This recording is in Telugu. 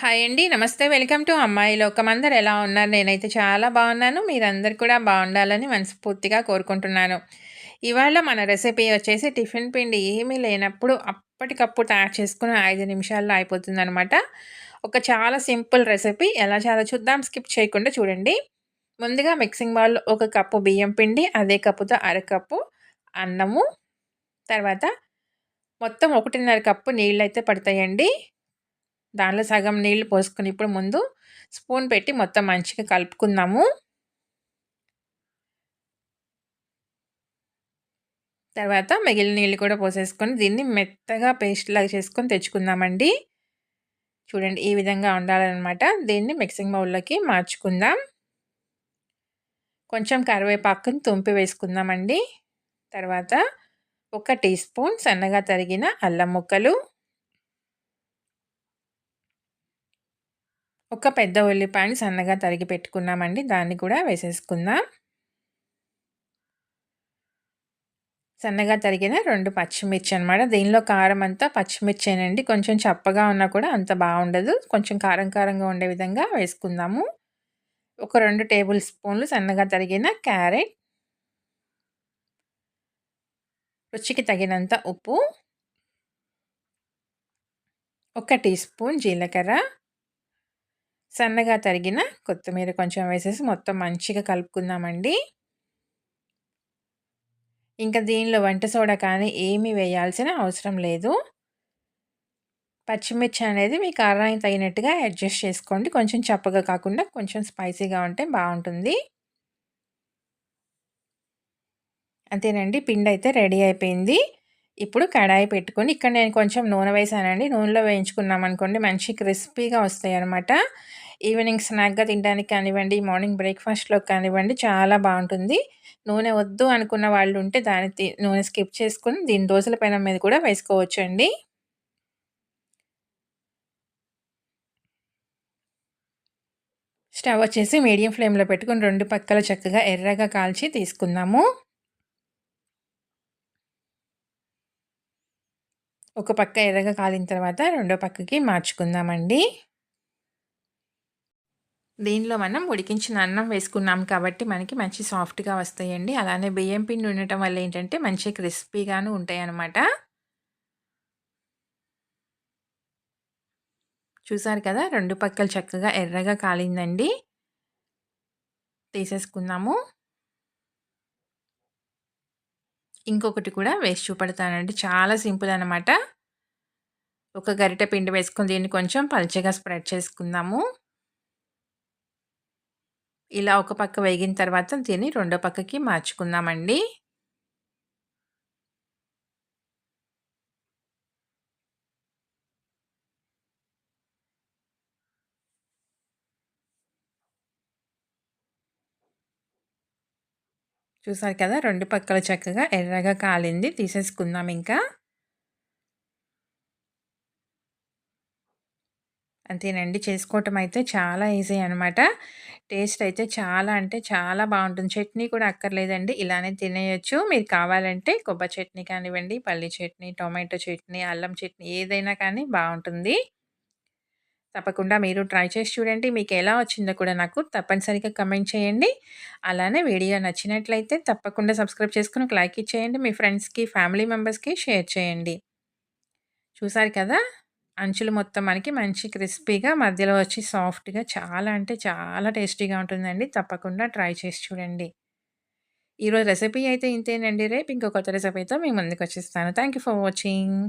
హాయ్ అండి. నమస్తే. వెల్కమ్ టు అమ్మాయి లోకం. అందరూ ఎలా ఉన్నారు? నేనైతే చాలా బాగున్నాను. మీరందరూ కూడా బాగుండాలని మనస్ఫూర్తిగా కోరుకుంటున్నాను. ఇవాళ మన రెసిపీ వచ్చేసి టిఫిన్ పిండి ఏమీ లేనప్పుడు అప్పటికప్పుడు తయారు చేసుకుని 5 నిమిషాల్లో అయిపోతుందనమాట. ఒక చాలా సింపుల్ రెసిపీ. ఎలా చేయాలో చూద్దాం. స్కిప్ చేయకుండా చూడండి. ముందుగా మిక్సింగ్ బౌల్‌లో ఒక కప్పు బియ్యం పిండి, అదే కప్పుతో అరకప్పు అన్నము, తర్వాత మొత్తం 1:30 కప్పు నీళ్ళైతే పడతాయండి. దానిలో సగం నీళ్లు పోసుకొని ఇప్పుడు ముందు స్పూన్ పెట్టి మొత్తం మంచిగా కలుపుకుందాము. తర్వాత మిగిలిన నీళ్ళు కూడా పోసేసుకొని దీన్ని మెత్తగా పేస్ట్‌లాగా చేసుకొని తెచ్చుకుందామండి. చూడండి ఈ విధంగా ఉండాలనమాట. దీన్ని మిక్సింగ్ బౌల్‌లోకి మార్చుకుందాం. కొంచెం కరివేపాకుని తుంపి వేసుకుందామండి. తర్వాత ఒక టీ స్పూన్ సన్నగా తరిగిన అల్లం ముక్కలు, ఒక పెద్ద ఉల్లిపాయని సన్నగా తరిగి పెట్టుకున్నామండి. దాన్ని కూడా వేసేసుకుందాం. సన్నగా తరిగిన 2 పచ్చిమిర్చి అనమాట. దీనిలో కారం అంతా పచ్చిమిర్చేనండి. కొంచెం చప్పగా ఉన్నా కూడా అంత బావుండదు. కొంచెం కారం కారంగా ఉండే విధంగా వేసుకుందాము. ఒక 2 టేబుల్ స్పూన్లు సన్నగా తరిగిన క్యారెట్, రుచికి తగినంత ఉప్పు, ఒక టీ స్పూన్ జీలకర్ర, సన్నగా తరిగిన కొత్తిమీర కొంచెం వేసేసి మొత్తం మంచిగా కలుపుకుందామండి. ఇంకా దీనిలో వంట సోడా కానీ ఏమీ వేయాల్సిన అవసరం లేదు. పచ్చిమిర్చి అనేది మీ కారానికి తగినట్టుగా అడ్జస్ట్ చేసుకోండి. కొంచెం చప్పగా కాకుండా కొంచెం స్పైసీగా ఉంటే బావుంటుంది. అంతేనండి, పిండైతే రెడీ అయిపోయింది. ఇప్పుడు కడాయి పెట్టుకొని ఇక్కడ నేను కొంచెం నూనె వేసానండి. నూనెలో వేయించుకున్నామనుకోండి మంచి క్రిస్పీగా వస్తాయన్నమాట. ఈవినింగ్ స్నాక్‌గా తినడానికి కానివ్వండి, మార్నింగ్ బ్రేక్‌ఫాస్ట్‌లోకి కానివ్వండి చాలా బావుంటుంది. నూనె వద్దు అనుకున్న వాళ్ళుంటే నూనె స్కిప్ చేసుకొని దీన్ని దోసల పెనం మీద కూడా వేసుకోవచ్చండి. స్టవ్ వచ్చేసి మీడియం ఫ్లేమ్‌లో పెట్టుకొని 2 పక్కల చక్కగా ఎర్రగా కాల్చి తీసుకుందాము. ఒక పక్క ఎర్రగా కాలిన తర్వాత రెండో పక్కకి మార్చుకుందామండి. దీనిలో మనం ఉడికించిన అన్నం వేసుకున్నాం కాబట్టి మనకి మంచి సాఫ్ట్‌గా వస్తాయండి. అలానే బియ్యం పిండి ఉండటం వల్ల ఏంటంటే మంచి క్రిస్పీగాను ఉంటాయన్నమాట. చూసారు కదా! 2 పక్కలు చక్కగా ఎర్రగా కాలిందండి. తీసేసుకుందాము. ఇంకొకటి కూడా వేసి చూపెడతానండి. చాలా సింపుల్ అనమాట. ఒక గరిటె పిండి వేసుకొని దీన్ని కొంచెం పల్చగా స్ప్రెడ్ చేసుకుందాము. ఇలా ఒక పక్క వేగిన తర్వాత దీన్ని రెండో పక్కకి మార్చుకుందామండి. చూసారు కదా! 2 పక్కల చక్కగా ఎర్రగా కాలింది. తీసేసుకుందాం ఇంకా. అంతేనండి. చేసుకోవటం అయితే చాలా ఈజీ అనమాట. టేస్ట్ అయితే చాలా అంటే చాలా బావుంటుంది. చట్నీ కూడా అక్కర్లేదండి. ఇలానే తినేయొచ్చు. మీరు కావాలంటే కొబ్బరి చట్నీ కానివ్వండి, పల్లి చట్నీ, టొమాటో చట్నీ, అల్లం చట్నీ ఏదైనా కానీ బావుంటుంది. తప్పకుండా మీరు ట్రై చేసి చూడండి. మీకెలా వచ్చిందో కూడా నాకు తప్పనిసరిగా కమెంట్ చేయండి. అలానే వీడియో నచ్చినట్లయితే తప్పకుండా సబ్స్క్రైబ్ చేసుకొని ఒక లైక్ ఇచ్చేయండి. మీ ఫ్రెండ్స్‌కి, ఫ్యామిలీ మెంబర్స్‌కి షేర్ చేయండి. చూసారు కదా! అంచులు మొత్తం మనకి మంచి క్రిస్పీగా, మధ్యలో వచ్చి సాఫ్ట్‌గా చాలా అంటే చాలా టేస్టీగా ఉంటుందండి. తప్పకుండా ట్రై చేసి చూడండి. ఈరోజు రెసిపీ అయితే ఇంతేనండి. రేపు ఇంకో కొత్త రెసిపీతో మీ ముందుకొచ్చేస్తాను. Thank you for watching.